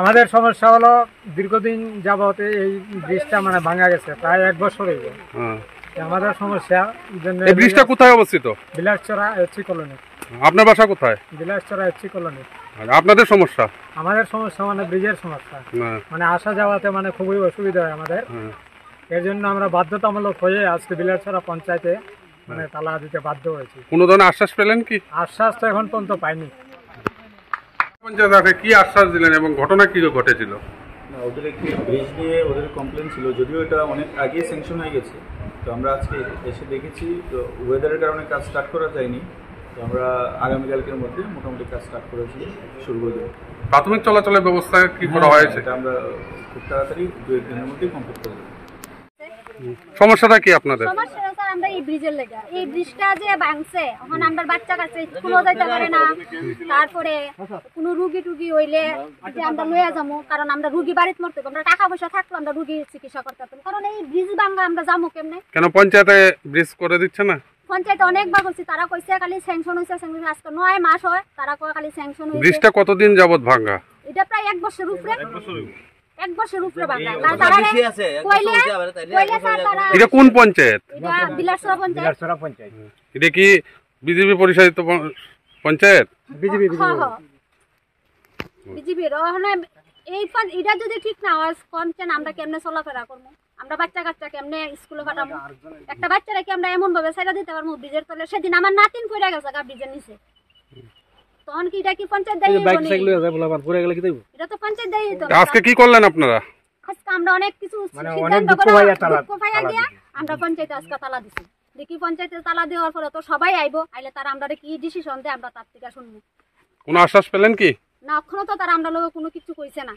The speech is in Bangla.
আমাদের সমস্যা হলো দীর্ঘদিন যাবত এই ব্রিজটা মানে ভাঙা গেছে, প্রায় 1 বছর হয়ে গেছে। আমাদের সমস্যা জন্য এই ব্রিজটা কোথায় অবস্থিত? বিলাসচরা এসসি কলোনি। আপনার বাসা কোথায়? বিলাসচরা এসসি কলোনি। আপনাদের সমস্যা? আমাদের সমস্যা মানে ব্রিজের সমস্যা, মানে আসা যাওয়াতে মানে খুবই অসুবিধা হয় আমাদের। এর জন্য আমরা বাধ্যতামূলক হয়ে আজকে বিলাসচরা পঞ্চায়েতে মানে তালা দিতে বাধ্য হয়েছি। কোনো ধরনের আশ্বাস পেলেন কি? আশ্বাস তো এখন পর্যন্ত পাইনি। পঞ্চায়েত কি আশ্বাস দিলেন এবং ঘটনা কি ঘটেছিল? না, ওদের একটি ব্রিজ নিয়ে ওদের কমপ্লেন ছিল, যদিও এটা অনেক আগে স্যাংশন হয়ে গেছে। তো আমরা আজকে এসে দেখেছি, তো ওয়েদারের কারণে কাজ স্টার্ট করা যায়নি। তো আমরা আগামীকালকের মধ্যে মোটামুটি কাজ স্টার্ট করেছি, শুরু করে দেবো। প্রাথমিক চলাচলের ব্যবস্থা কি করা হয়েছে? এটা আমরা খুব তাড়াতাড়ি 2-1 দিনের মধ্যেই কমপ্লিট করে দেবো। সমস্যাটা কি আপনাদের? সমস্যা স্যার আমরা এই ব্রিজের লেগে, এই ব্রিজটা যে ভাঙছে, এখন আমরা বাচ্চা কাছে স্কুলও যাইতে পারে না। তারপরে কোনো রুগী টুগি হইলে যে আমরা লইয়া যাবো, কারণ আমরা রুগী বাড়িতে মরতে, আমরা টাকা পয়সা থাকলো আমরা রুগী চিকিৎসা করতে পারতাম, কারণ এই ব্রিজ ভাঙা আমরা যাবো কেমনে? কেন পঞ্চায়েতে ব্রিজ করে দিচ্ছে না? পঞ্চায়েতে অনেকবার করছি, তারা কইছে খালি স্যাংশন হয়েছে, আজকে 9 মাস হয়, তারা কয় খালি স্যাংশন হয়েছে। ব্রিজটা কতদিন যাবত ভাঙা? এটা প্রায় 1 বছর উপরে, 1 বছর উপরে ভাঙা। তারা কইলে স্যার তারা এটা কোন পঞ্চায়েত? এটা বিলাসচরা পঞ্চায়েত। এটা কি বিজেপি পরিচালিত পঞ্চায়েত? বিজেপির এই এটা যদি ঠিক না হয়, পঞ্চায়েত আমরা কেমনে চলাফেরা করবো? আমরা বাচ্চা কাচ্চা কেমনে স্কুলে পাঠাবো? একটা বাচ্চারা কি আমরা এমন ভাবে ছেড়ে দিতে পারবো ব্রিজের তলে? সেদিন আমার নাতিন পড়ে গেছে ব্রিজের নিচে, তখন কি এটা কি পঞ্চায়েত দায়ী? এটা তো পঞ্চায়েত দায়ী। আজকে কি করলেন আপনারা? আজকে আমরা অনেক কিছু সিদ্ধান্ত করে আমরা পঞ্চায়েতে আজকে তালা দিছি। দেখি পঞ্চায়েতে তালা দেওয়ার পরে তো সবাই আইবো, আইলে তারা আমরা কি ডিসিশন দেয় আমরা তার থেকে শুনবো। কোনো আশ্বাস পেলেন কি? না, এখনো তো তারা আমরা লোক কোনো কিছু কইছে না।